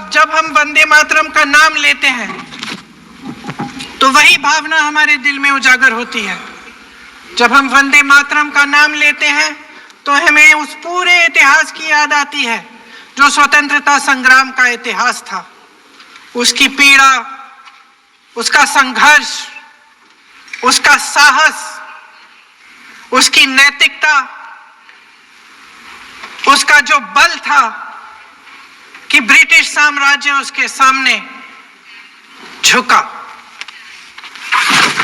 अब जब हम वंदे मातरम का नाम लेते हैं तो वही भावना हमारे दिल में उजागर होती है। जब हम वंदे मातरम का नाम लेते हैं तो हमें उस पूरे इतिहास की याद आती है जो स्वतंत्रता संग्राम का इतिहास था, उसकी पीड़ा, उसका संघर्ष, उसका साहस, उसकी नैतिकता, उसका जो बल था कि ब्रिटिश साम्राज्य उसके सामने झुका।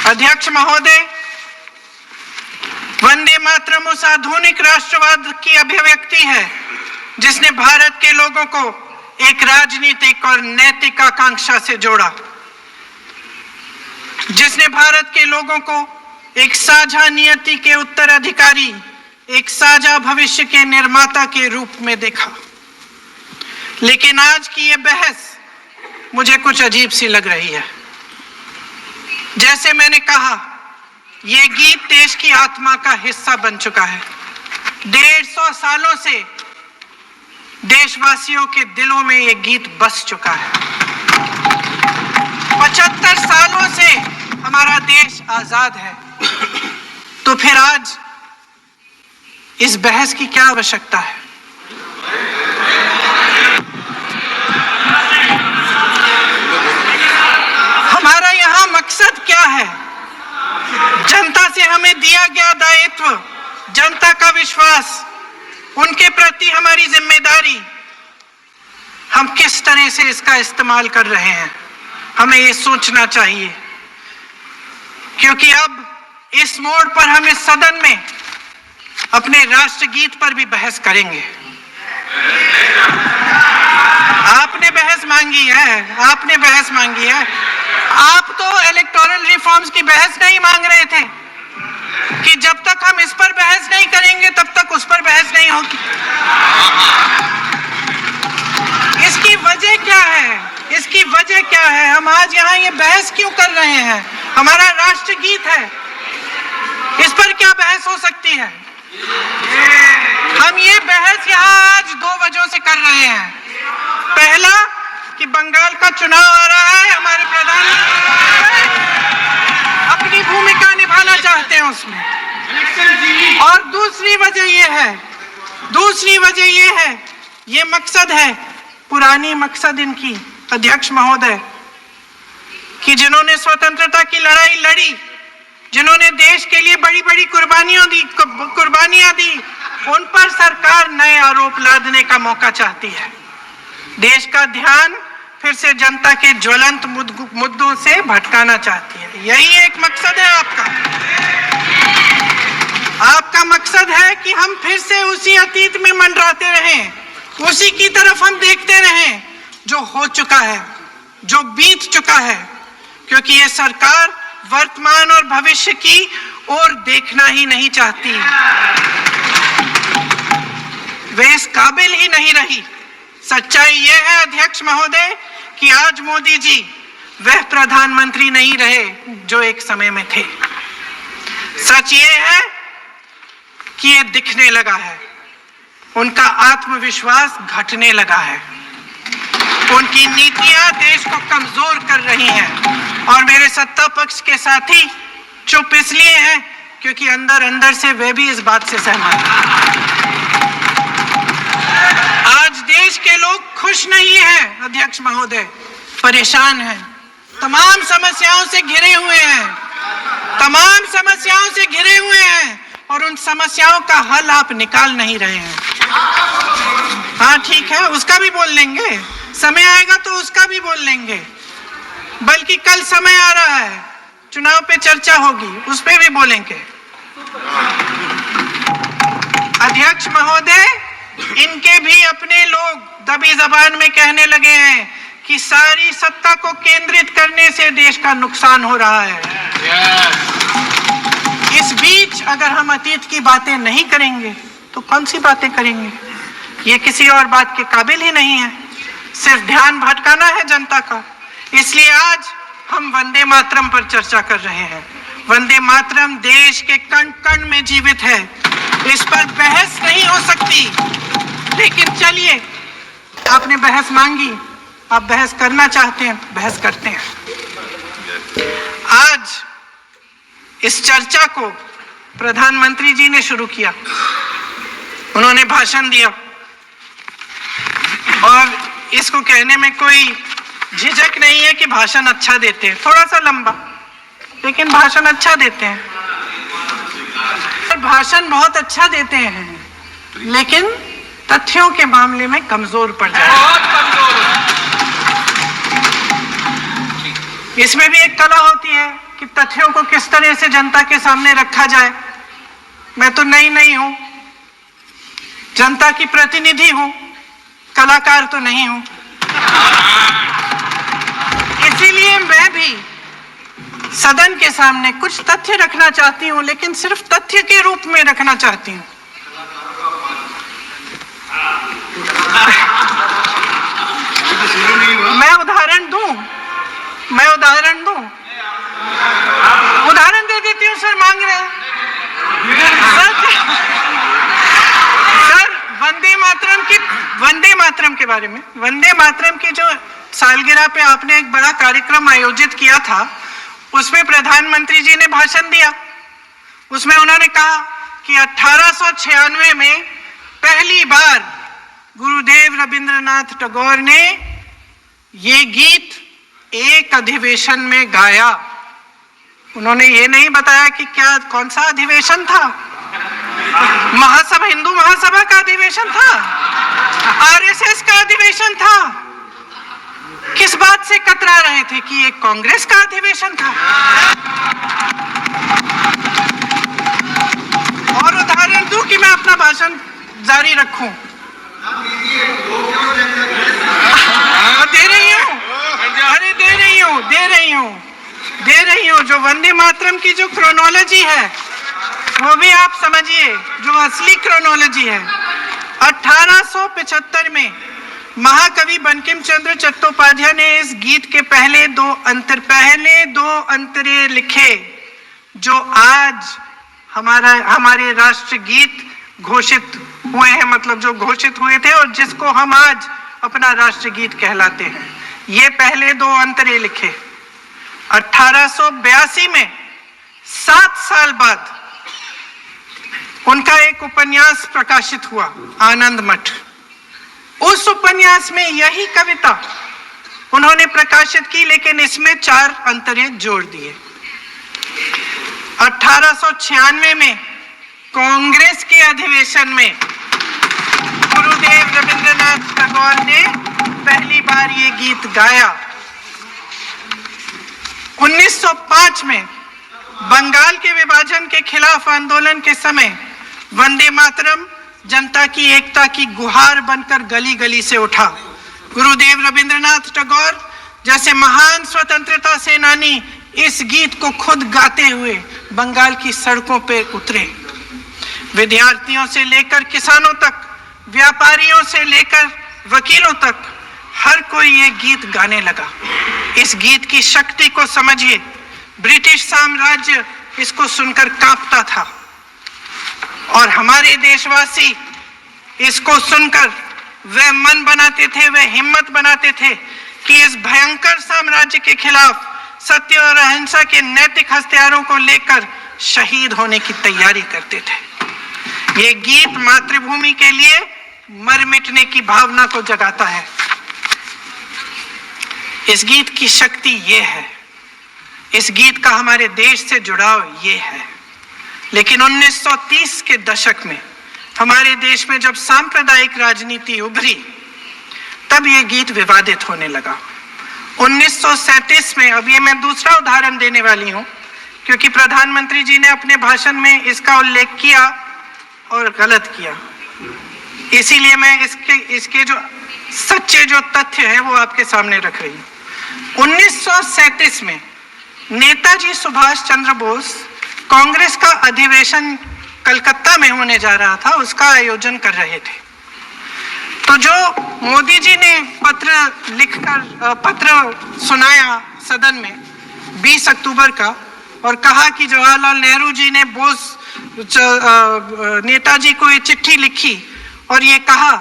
अध्यक्ष महोदय, वंदे मातरम उस आधुनिक राष्ट्रवाद की अभिव्यक्ति है जिसने भारत के लोगों को एक राजनीतिक और नैतिक आकांक्षा से जोड़ा, जिसने भारत के लोगों को एक साझा नियति के उत्तराधिकारी, एक साझा भविष्य के निर्माता के रूप में देखा। लेकिन आज की ये बहस मुझे कुछ अजीब सी लग रही है। जैसे मैंने कहा, ये गीत देश की आत्मा का हिस्सा बन चुका है। 150 सालों से देशवासियों के दिलों में ये गीत बस चुका है। 75 सालों से हमारा देश आजाद है, तो फिर आज इस बहस की क्या आवश्यकता है? हमारा यहां मकसद क्या है? जनता से हमें दिया गया दायित्व, जनता का विश्वास, उनके प्रति हमारी जिम्मेदारी, हम किस तरह से इसका इस्तेमाल कर रहे हैं, हमें ये सोचना चाहिए। क्योंकि अब इस मोड़ पर हम इस सदन में अपने राष्ट्रगीत पर भी बहस करेंगे। आपने बहस मांगी है, आपने बहस मांगी है। आप तो इलेक्टोरल रिफॉर्म्स की बहस नहीं मांग रहे थे कि जब तक हम इस पर बहस नहीं करेंगे तब तक उस पर बहस नहीं होगी। इसकी वजह क्या है? इसकी वजह क्या है? हम आज यहाँ ये बहस क्यों कर रहे हैं? हमारा राष्ट्रगीत है, इस पर क्या बहस हो सकती है? हम ये बहस यहाँ आज 2 वजहों से कर रहे हैं। पहला कि बंगाल का चुनाव आ रहा है, हमारे प्रधानमंत्री अपनी भूमिका निभाना चाहते हैं उसमें। और दूसरी वजह ये है, ये मकसद है, पुरानी मकसद इनकी, अध्यक्ष महोदय, कि जिन्होंने स्वतंत्रता की लड़ाई लड़ी, जिन्होंने देश के लिए बड़ी बड़ी कुर्बानियां दी, उन पर सरकार नए आरोप लादने का मौका चाहती है। देश का ध्यान फिर से जनता के ज्वलंत मुद्दों से भटकाना चाहती है। यही एक मकसद है आपका। आपका मकसद है कि हम फिर से उसी अतीत में मंडराते रहें, उसी की तरफ हम देखते रहें जो हो चुका है, जो बीत चुका है, क्योंकि ये सरकार वर्तमान और भविष्य की ओर देखना ही नहीं चाहती। वे इस काबिल ही नहीं रही। सच्चाई यह है अध्यक्ष महोदय कि आज मोदी जी वह प्रधानमंत्री नहीं रहे जो एक समय में थे। सच ये है कि ये दिखने लगा है, उनका आत्मविश्वास घटने लगा है, उनकी नीतियां देश को कमजोर कर रही हैं। और मेरे सत्ता पक्ष के साथी चुप इसलिए हैं क्योंकि अंदर अंदर से वे भी इस बात से सहमत हैं। आज देश के लोग खुश नहीं हैं अध्यक्ष महोदय, परेशान हैं, तमाम समस्याओं से घिरे हुए हैं, तमाम समस्याओं से घिरे हुए हैं, और उन समस्याओं का हल आप निकाल नहीं रहे हैं। हाँ ठीक है, उसका भी बोल लेंगे, समय आएगा तो उसका भी बोल लेंगे, बल्कि कल समय आ रहा है, चुनाव पे चर्चा होगी, उस पे भी बोलेंगे। अध्यक्ष महोदय, इनके भी अपने लोग दबी जबान में कहने लगे हैं कि सारी सत्ता को केंद्रित करने से देश का नुकसान हो रहा है। इस बीच अगर हम अतीत की बातें नहीं करेंगे तो कौन सी बातें करेंगे? ये किसी और बात के काबिल ही नहीं है, सिर्फ ध्यान भटकाना है जनता का। इसलिए आज हम वंदे मातरम पर चर्चा कर रहे हैं। वंदे मातरम देश के कण कण में जीवित है, इस पर बहस नहीं हो सकती। लेकिन चलिए, आपने बहस मांगी आप बहस करना चाहते हैं, बहस करते हैं। आज इस चर्चा को प्रधानमंत्री जी ने शुरू किया, उन्होंने भाषण दिया और इसको कहने में कोई झिझक नहीं है कि भाषण अच्छा देते हैं, थोड़ा सा लंबा लेकिन भाषण अच्छा देते हैं। भाषण बहुत अच्छा देते हैं लेकिन तथ्यों के मामले में कमजोर पड़ जाते हैं। इसमें भी एक कला होती है कि तथ्यों को किस तरह से जनता के सामने रखा जाए। मैं तो नई हूं, जनता की प्रतिनिधि हूं, कलाकार तो नहीं हूं। इसीलिए मैं भी सदन के सामने कुछ तथ्य रखना चाहती हूं, लेकिन सिर्फ तथ्य के रूप में रखना चाहती हूं। मैं उदाहरण दूं, उदाहरण दे देती हूं। सर मांग रहे हैं सर वंदे मातरम के बारे में, वंदे मातरम की जो सालगिरह पे आपने एक बड़ा कार्यक्रम आयोजित किया था, उसमें प्रधानमंत्री जी ने भाषण दिया। उसमें उन्होंने कहा कि 1896 में पहली बार गुरुदेव रविंद्रनाथ टैगोर ने ये गीत एक अधिवेशन में गाया। उन्होंने ये नहीं बताया कि कौन सा अधिवेशन था, महासभा, हिंदू महासभा का अधिवेशन था, आरएसएस का अधिवेशन था। किस बात से कतरा रहे थे कि ये कांग्रेस का अधिवेशन था। और उदाहरण दूं कि मैं अपना भाषण जारी रखूं, दे रही हूं। जो वंदे मातरम की जो क्रोनोलॉजी है वो भी आप समझिए, जो असली क्रोनोलॉजी है। 1875 में महाकवि बंकिम चंद्र चट्टोपाध्याय ने इस गीत के पहले दो अंतरे लिखे, जो आज हमारे राष्ट्रगीत घोषित हुए हैं, मतलब जो घोषित हुए थे और जिसको हम आज अपना राष्ट्रगीत कहलाते हैं। ये पहले दो अंतरे लिखे 1882 में। 7 साल बाद उनका एक उपन्यास प्रकाशित हुआ, आनंद मठ। उस उपन्यास में यही कविता उन्होंने प्रकाशित की, लेकिन इसमें 4 अंतरे जोड़ दिए। 1896 में कांग्रेस के अधिवेशन में गुरुदेव रविंद्रनाथ टैगोर ने पहली बार ये गीत गाया। 1905 में बंगाल के विभाजन के खिलाफ आंदोलन के समय वंदे मातरम जनता की एकता की गुहार बनकर गली गली से उठा। गुरुदेव रविंद्रनाथ टैगोर जैसे महान स्वतंत्रता सेनानी इस गीत को खुद गाते हुए बंगाल की सड़कों पर उतरे। विद्यार्थियों से लेकर किसानों तक, व्यापारियों से लेकर वकीलों तक, हर कोई ये गीत गाने लगा। इस गीत की शक्ति को समझिए। ब्रिटिश साम्राज्य इसको सुनकर कांपता था और हमारे देशवासी इसको सुनकर वह मन बनाते थे, वह हिम्मत बनाते थे कि इस भयंकर साम्राज्य के खिलाफ सत्य और अहिंसा के नैतिक हथियारों को लेकर शहीद होने की तैयारी करते थे। ये गीत मातृभूमि के लिए मर मिटने की भावना को जगाता है। इस गीत की शक्ति ये है, इस गीत का हमारे देश से जुड़ाव ये है। लेकिन 1930 के दशक में हमारे देश में जब सांप्रदायिक राजनीति उभरी, तब ये गीत विवादित होने लगा। 1937 में, अब ये मैं दूसरा उदाहरण देने वाली हूं, क्योंकि प्रधानमंत्री जी ने अपने भाषण में इसका उल्लेख किया और गलत किया, इसीलिए मैं इसके जो सच्चे जो तथ्य हैं वो आपके सामने रख रही हूं। 1937 में नेताजी सुभाष चंद्र बोस कांग्रेस का अधिवेशन कलकत्ता में होने जा रहा था, उसका आयोजन कर रहे थे। तो जो मोदी जी ने पत्र सुनाया सदन में 20 अक्टूबर का और कहा कि जवाहरलाल नेहरू जी ने नेताजी को ये चिट्ठी लिखी और ये कहा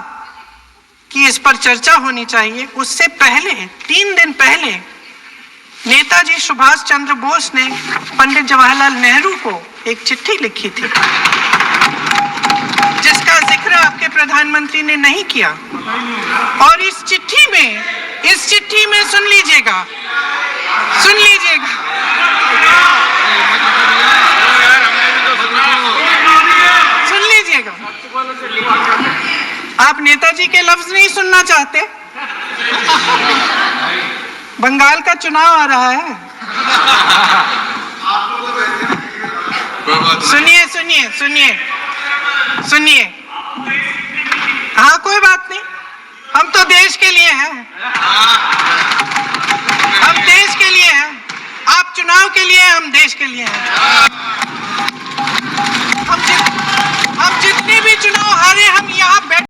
कि इस पर चर्चा होनी चाहिए, उससे पहले 3 दिन पहले नेताजी सुभाष चंद्र बोस ने पंडित जवाहरलाल नेहरू को एक चिट्ठी लिखी थी, जिसका जिक्र आपके प्रधानमंत्री ने नहीं किया। और इस चिट्ठी में सुन लीजिएगा, आप नेताजी के लफ्ज नहीं सुनना चाहते? बंगाल का चुनाव आ रहा है। सुनिए। हाँ, कोई बात नहीं, हम तो देश के लिए हैं, हम देश के लिए हैं। आप चुनाव के लिए, हम देश के लिए हैं।